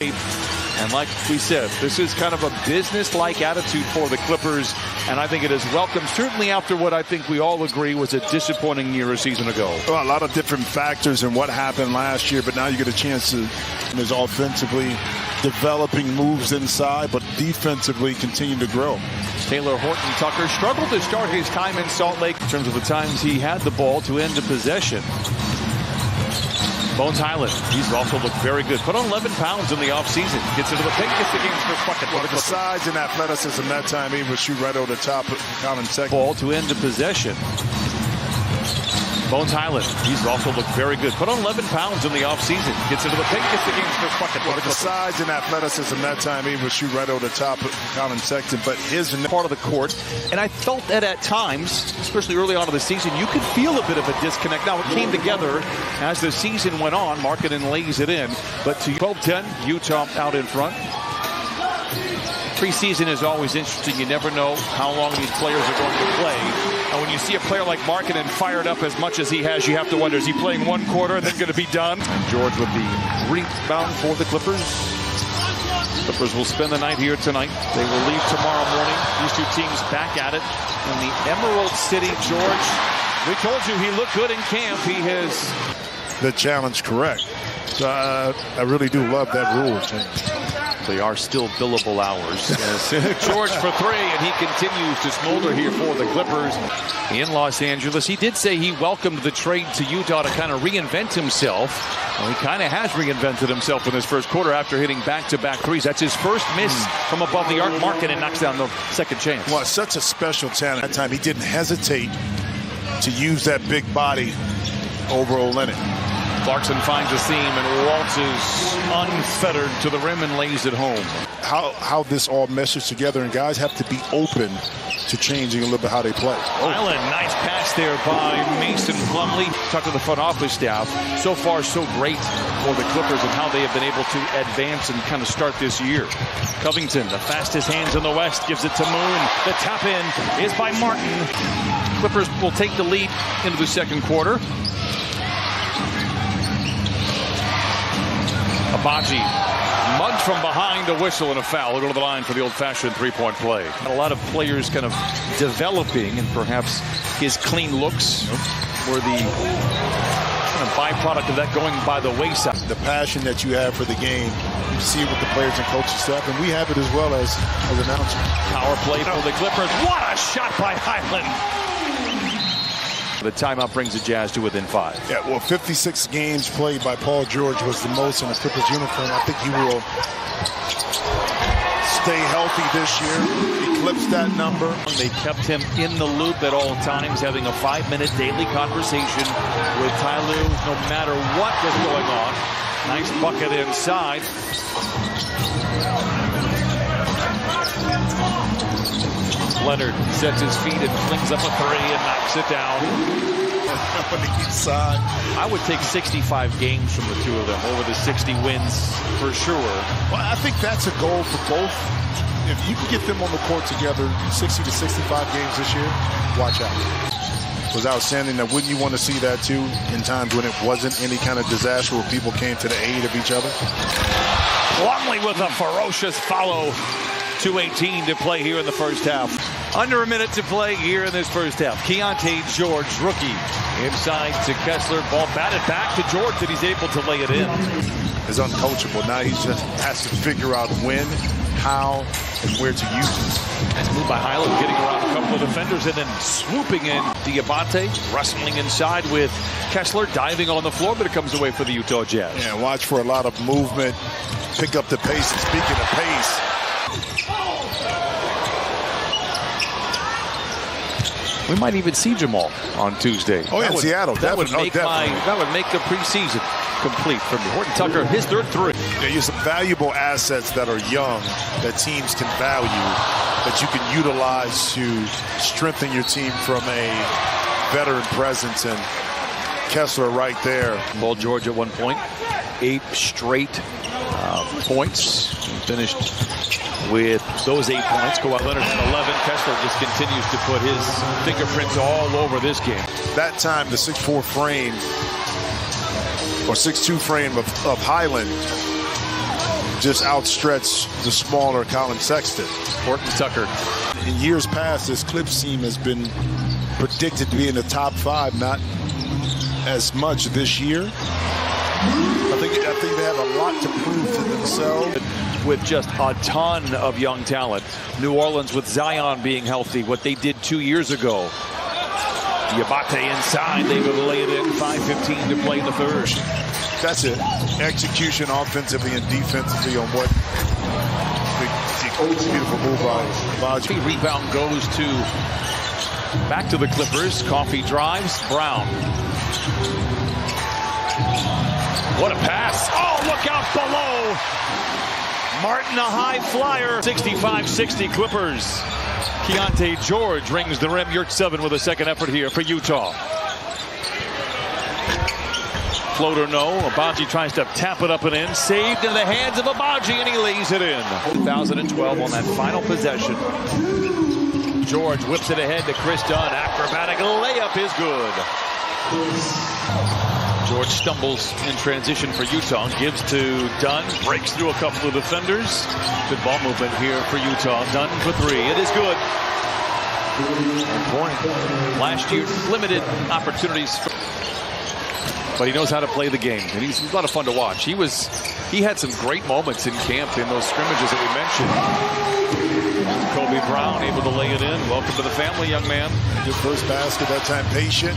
And like we said, this is kind of a business-like attitude for the Clippers, and I think it is welcome, certainly after what I think we all agree was a disappointing year a season ago. Well, a lot of different factors in what happened last year, but now you get a chance to, is offensively developing moves inside, but defensively continue to grow. Taylor Horton Tucker struggled to start his time in Salt Lake in terms of the times he had the ball to end a possession. Bones Highland, he's also looked very good. Put on 11 pounds in the offseason. Gets into the paint, gets the game's first bucket. Well, the size and athleticism that time, he would shoot right over the top of Colin second. Ball to end a possession. Bones Highland, he's also looked very good. Put on 11 pounds in the offseason. Gets into the paint, gets the game's first bucket. Well, the size and athleticism that time, he would shoot right over the top of Colin Sexton, but his part of the court. And I felt that at times, especially early on in the season, you could feel a bit of a disconnect. Now, it came together as the season went on. Markkanen lays it in. But to 12-10, Utah out in front. Preseason is always interesting. You never know how long these players are going to play. And when you see a player like Markkanen fired up as much as he has, you have to wonder, is he playing one quarter and then going to be done? George with the rebound for the Clippers. Clippers will spend the night here tonight. They will leave tomorrow morning. These two teams back at it in the Emerald City. George, we told you he looked good in camp. He has the challenge correct. I really do love that rule change. They are still billable hours. George for three, and he continues to smolder here for the Clippers in Los Angeles. He did say he welcomed the trade to Utah to kind of reinvent himself. Well, he kind of has reinvented himself in his first quarter after hitting back-to-back threes. That's his first miss from above the arc. Markkanen knocks down the second chance. Well, such a special talent. That time he didn't hesitate to use that big body over Olenek. Clarkson finds a seam and waltzes unfettered to the rim and lays it home. How this all meshes together, and guys have to be open to changing a little bit how they play. Island, nice pass there by Mason Plumlee. Talk to the front office staff. So far, so great for the Clippers and how they have been able to advance and kind of start this year. Covington, the fastest hands in the West, gives it to Moon. The tap in is by Martin. Clippers will take the lead into the second quarter. Abaji, mugged from behind, a whistle and a foul. We'll go to the line for the old-fashioned three-point play. A lot of players kind of developing, and perhaps his clean looks were the kind of byproduct of that going by the wayside. The passion that you have for the game, you see it with the players and coaching staff, and we have it as well as announcers. Power play for the Clippers. What a shot by Highland! The timeout brings the Jazz to within 5. Yeah, well, 56 games played by Paul George was the most in the Clippers uniform. I think he will stay healthy this year, eclipse that number. They kept him in the loop at all times, having a 5-minute daily conversation with Ty Lue, no matter what was going on. Nice bucket inside. Leonard sets his feet and flings up a three and knocks it down. On the east side. I would take 65 games from the two of them over the 60 wins for sure. Well, I think that's a goal for both. If you can get them on the court together 60 to 65 games this year, watch out. It was outstanding. Now, wouldn't you want to see that too in times when it wasn't any kind of disaster where people came to the aid of each other? Plumlee with a ferocious follow. 2:18 to play here in the first half. Under a minute to play here in this first half. Keontae George, rookie, inside to Kessler. Ball batted back to George, and he's able to lay it in. It's uncoachable. Now he just has to figure out when, how, and where to use it. Nice move by Highland, getting around a couple of defenders and then swooping in. Diabate wrestling inside with Kessler, diving on the floor, but it comes away for the Utah Jazz. Yeah, watch for a lot of movement, pick up the pace. And speaking of pace, we might even see Jamal on Tuesday. Oh, yeah, in Seattle. That would make the preseason complete for me. Horton Tucker, his third three. Yeah, you have some valuable assets that are young that teams can value, that you can utilize to strengthen your team from a veteran presence. And Kessler right there. Paul George at one point, 8 straight points. He finished with those 8 points. Kawhi Leonard at 11. Kessler just continues to put his fingerprints all over this game. That time, the 6'4" frame or 6'2" frame of Highland just outstretch the smaller Colin Sexton. Horton Tucker. In years past, this Clips team has been predicted to be in the top 5, not as much this year. I think they have a lot to prove to themselves. With just a ton of young talent. New Orleans with Zion being healthy, what they did 2 years ago. Diabate inside, they will lay it in. 5:15 to play in the third. That's it. Execution offensively and defensively on what beautiful move by Baji. Rebound goes back to the Clippers. Coffee drives. Brown. What a pass. Oh, look out below. Martin, a high flyer. 65-60 Clippers. Keontae George rings the rim. Yurtseven with a second effort here for Utah. Floater no. Abaji tries to tap it up and in. Saved in the hands of Abaji, and he lays it in. 2012 on that final possession. George whips it ahead to Chris Dunn. Acrobatic layup is good. George stumbles in transition for Utah. Gives to Dunn. Breaks through a couple of defenders. Good ball movement here for Utah. Dunn for 3. It is good. Good point. Last year, limited opportunities. But he knows how to play the game. And he's a lot of fun to watch. He had some great moments in camp in those scrimmages that we mentioned. Kobe Brown able to lay it in. Welcome to the family, young man. Good first basket. That time patient.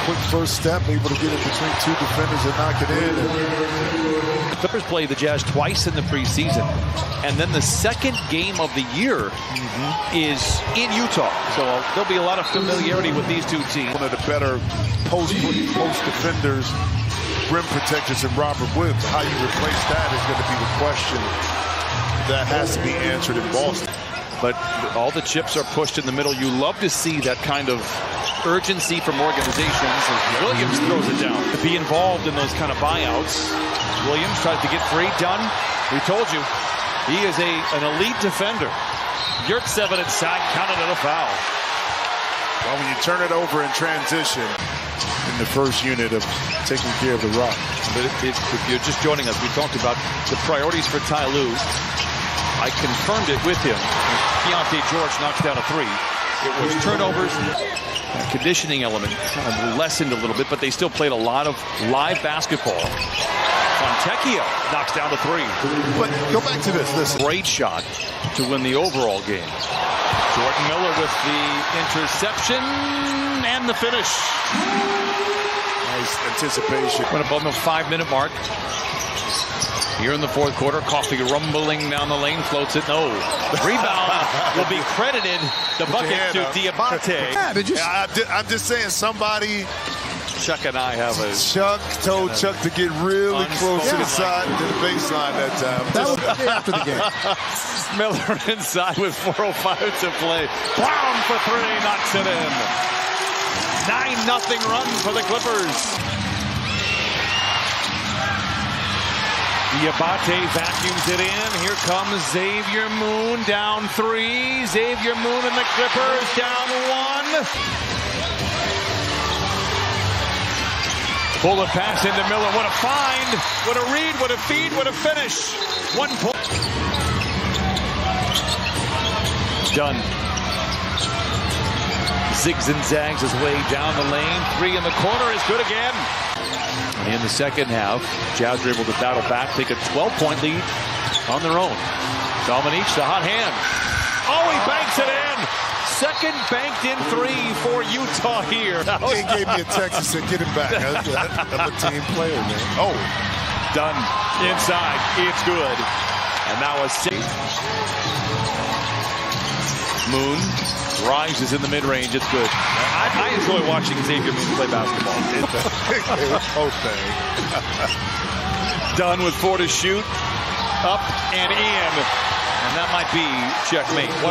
Quick first step, able to get it between 2 defenders and knock it in. The Clippers play the Jazz twice in the preseason, and then the second game of the year is in Utah. So there'll be a lot of familiarity with these two teams. One of the better post defenders, rim protectors, and Robert Williams. How you replace that is going to be the question that has to be answered in Boston. But all the chips are pushed in the middle. You love to see that kind of urgency from organizations. Williams throws it down. To be involved in those kind of buyouts. Williams tries to get free. Dunn, we told you, he is an elite defender. Yurtseven inside, counted at a foul. Well, when you turn it over in transition in the first unit of taking care of the rock. But if you're just joining us, we talked about the priorities for Ty Lue. I confirmed it with him. Keontae George knocks down a 3. It was turnovers. Conditioning element kind of lessened a little bit, but they still played a lot of live basketball. Fontecchio knocks down the 3. But go back to this. Listen. Great shot to win the overall game. Jordan Miller with the interception and the finish. Nice anticipation. Went above the 5-minute mark. Here in the fourth quarter, Coffee rumbling down the lane, floats it. No. The rebound will be credited, the bucket to Diabate. I'm just saying, somebody. Chuck and I have a. Chuck told Chuck to get really close to the side, to the baseline that time. That was after the game. Miller inside with 4:05 to play. Brown for 3, knocks it in. 9-0 run for the Clippers. Diabate vacuums it in. Here comes Xavier Moon, down 3. Xavier Moon and the Clippers down 1. Bullet pass into Miller. What a find. What a read. What a feed. What a finish. 1 point. Dunn. Zigs and zags his way down the lane. 3 in the corner is good again. In the second half, Jazz were able to battle back, take a 12-point lead on their own. Dominique, the hot hand. Oh, he banks it in. Second banked in 3 for Utah here. He gave me a text and said, get him back. I'm a team player, man. Oh, Dunn inside. It's good. And now a safe. Moon rises in the mid-range. It's good. I enjoy watching Xavier Moon play basketball. Dunn with 4 to shoot. Up and in. And that might be checkmate.